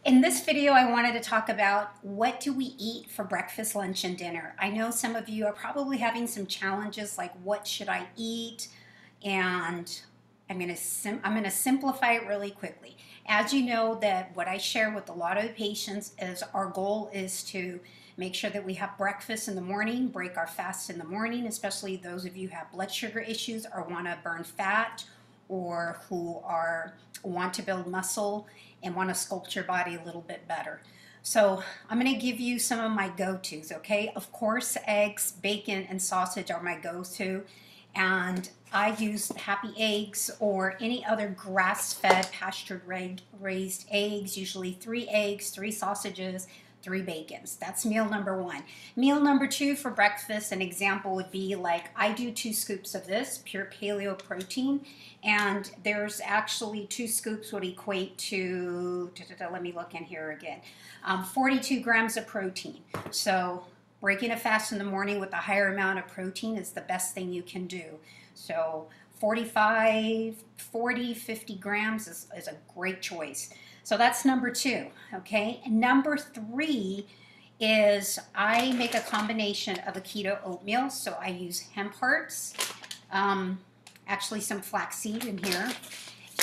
In this video, I wanted to talk about what do we eat for breakfast, lunch, and dinner. I know some of you are probably having some challenges like what should I eat? And I'm gonna simplify it really quickly. As you know, that what I share with a lot of patients is our goal is to make sure that we have breakfast in the morning, break our fast in the morning, especially those of you who have blood sugar issues or want to burn fat or who want to build muscle and want to sculpt your body a little bit better. So I'm going to give you some of my go-tos, okay? Of course, eggs, bacon, and sausage are my go-to. And I use Happy Eggs or any other grass-fed, pastured-raised eggs, usually 3 eggs, 3 sausages, 3 bacons. That's meal number 1. Meal number 2 for breakfast, an example would be like I do 2 scoops of this, Pure Paleo Protein, and there's actually 2 scoops would equate to, let me look in here again, 42 grams of protein. So breaking a fast in the morning with a higher amount of protein is the best thing you can do. So 40, 50 grams is a great choice. So that's number 2, okay? And number 3 is I make a combination of a keto oatmeal. So I use hemp hearts, actually some flaxseed in here,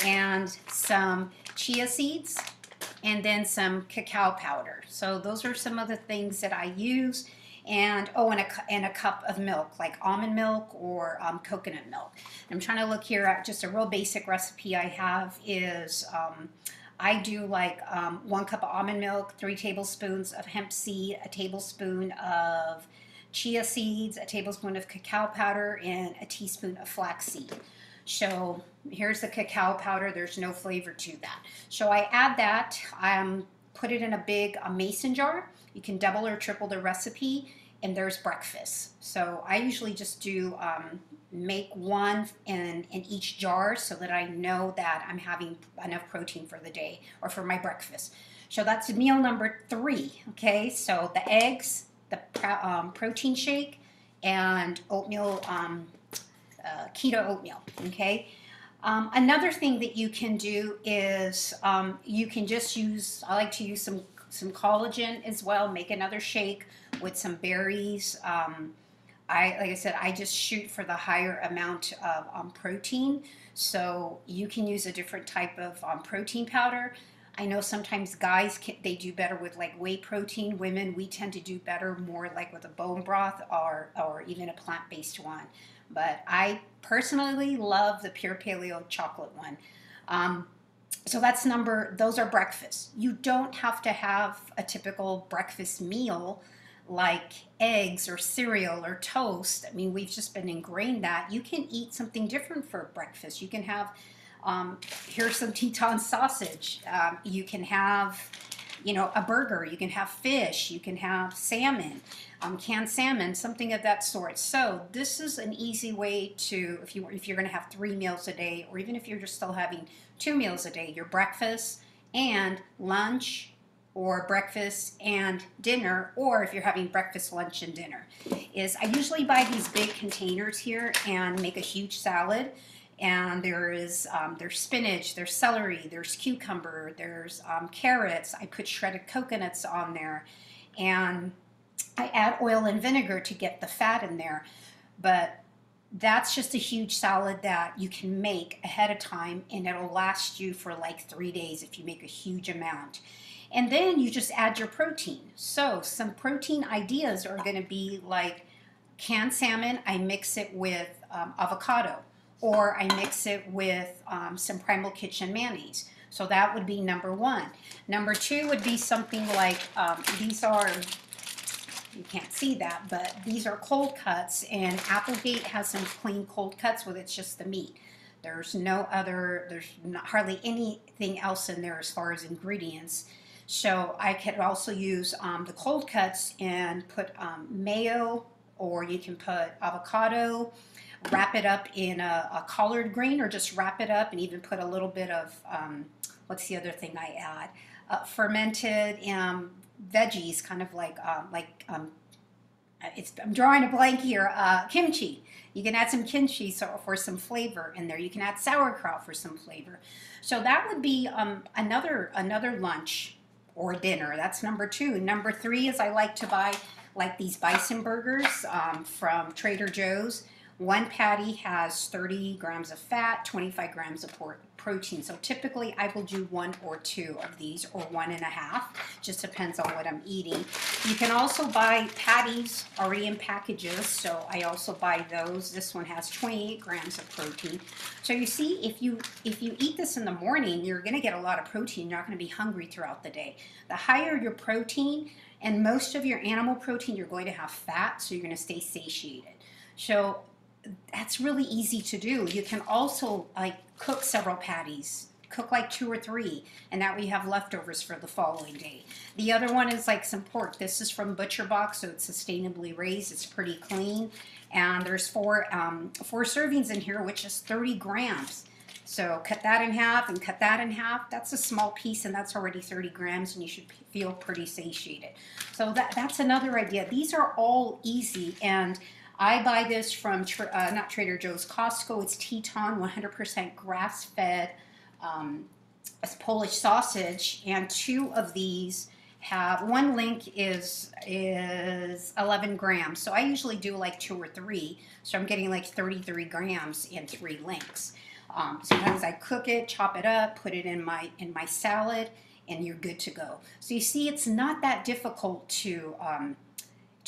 and some chia seeds, and then some cacao powder. So those are some of the things that I use. And and a cup of milk, like almond milk or coconut milk. I'm trying to look here at just a real basic recipe I have is I do like 1 cup of almond milk, 3 tablespoons of hemp seed, a tablespoon of chia seeds, a tablespoon of cacao powder, and a teaspoon of flaxseed. So here's the cacao powder. There's no flavor to that. So I add that, put it in a big mason jar. You can double or triple the recipe, and there's breakfast. So I usually just do make 1 in each jar so that I know that I'm having enough protein for the day or for my breakfast. So that's meal number 3, okay? So the eggs, the protein shake, and oatmeal, keto oatmeal, okay? Another thing that you can do is you can just use, I like to use some collagen as well, make another shake with some berries. Like I said, I just shoot for the higher amount of protein. So you can use a different type of protein powder. I know sometimes guys, they do better with like whey protein. Women, we tend to do better more like with a bone broth or even a plant-based one. But I personally love the Pure Paleo chocolate one. So those are breakfasts. You don't have to have a typical breakfast meal like eggs or cereal or toast. I mean, we've just been ingrained that. You can eat something different for breakfast. You can have, here's some Teton sausage. You can have, a burger. You can have fish. You can have salmon, canned salmon, something of that sort. So this is an easy way to, if you're going to have 3 meals a day, or even if you're just still having 2 meals a day, your breakfast and lunch, or breakfast and dinner, or if you're having breakfast, lunch, and dinner, is I usually buy these big containers here and make a huge salad. And there's spinach, there's celery, there's cucumber, there's carrots. I put shredded coconuts on there, and I add oil and vinegar to get the fat in there. But that's just a huge salad that you can make ahead of time, and it'll last you for like 3 days if you make a huge amount. And then you just add your protein. So some protein ideas are going to be like canned salmon. I mix it with avocado, or I mix it with some Primal Kitchen mayonnaise. So that would be number 1. Number 2 would be something like, these are, you can't see that, but these are cold cuts, and Applegate has some clean cold cuts with it's just the meat. There's not hardly anything else in there as far as ingredients. So I could also use the cold cuts and put mayo, or you can put avocado, wrap it up in a collard green, or just wrap it up and even put a little bit of, what's the other thing I add? Fermented veggies, kind of like I'm drawing a blank here, kimchi. You can add some kimchi for some flavor in there. You can add sauerkraut for some flavor. So that would be another lunch or dinner. That's number 2. Number 3 is I like to buy like these Bison Burgers from Trader Joe's. One patty has 30 grams of fat, 25 grams of protein. So typically I will do 1 or 2 of these, or 1.5. Just depends on what I'm eating. You can also buy patties already in packages. So I also buy those. This one has 28 grams of protein. So you see, if you eat this in the morning, you're going to get a lot of protein. You're not going to be hungry throughout the day. The higher your protein, and most of your animal protein, you're going to have fat, so you're going to stay satiated. So that's really easy to do. You can also like cook several patties, cook like 2 or 3, and that way you have leftovers for the following day. The other one is like some pork. This is from Butcher Box, so it's sustainably raised. It's pretty clean, and there's 4 servings in here, which is 30 grams. So cut that in half and cut that in half. That's a small piece, and that's already 30 grams, and you should feel pretty satiated. So that's another idea. These are all easy, and I buy this from, not Trader Joe's, Costco. It's Teton, 100% grass-fed Polish sausage, and 2 of these have, one link is 11 grams. So I usually do like 2 or 3, so I'm getting like 33 grams in 3 links. Sometimes I cook it, chop it up, put it in my salad, and you're good to go. So you see, it's not that difficult to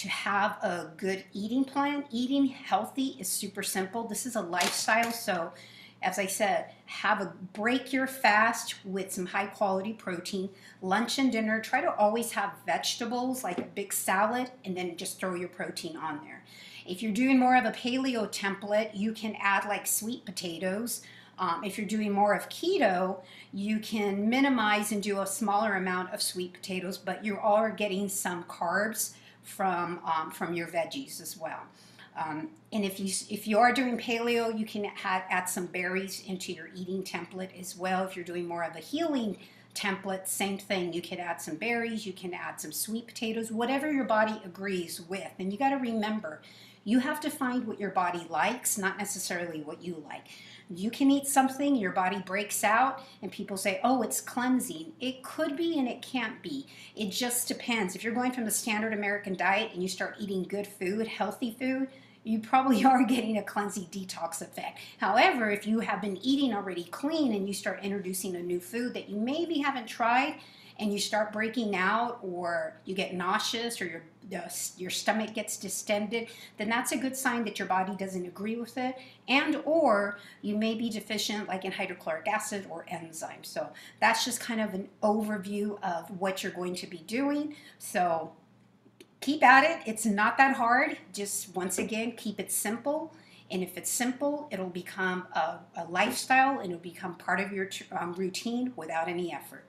have a good eating plan. Eating healthy is super simple. This is a lifestyle, so as I said, break your fast with some high quality protein. Lunch and dinner, try to always have vegetables, like a big salad, and then just throw your protein on there. If you're doing more of a paleo template, you can add like sweet potatoes. If you're doing more of keto, you can minimize and do a smaller amount of sweet potatoes, but you are getting some carbs from your veggies as well. And if you are doing paleo, you can add some berries into your eating template as well. If you're doing more of a healing template, same thing. You can add some berries, you can add some sweet potatoes, whatever your body agrees with. And you got to remember, you have to find what your body likes, not necessarily what you like. You can eat something, your body breaks out, and people say, oh, it's cleansing. It could be and it can't be. It just depends. If you're going from the standard American diet and you start eating good food, healthy food, you probably are getting a cleansing detox effect. However, if you have been eating already clean and you start introducing a new food that you maybe haven't tried, and you start breaking out, or you get nauseous, or your stomach gets distended, then that's a good sign that your body doesn't agree with it, and or you may be deficient like in hydrochloric acid or enzymes. So that's just kind of an overview of what you're going to be doing. So keep at it. It's not that hard. Just once again, keep it simple. And if it's simple, it'll become a lifestyle, and it'll become part of your routine without any effort.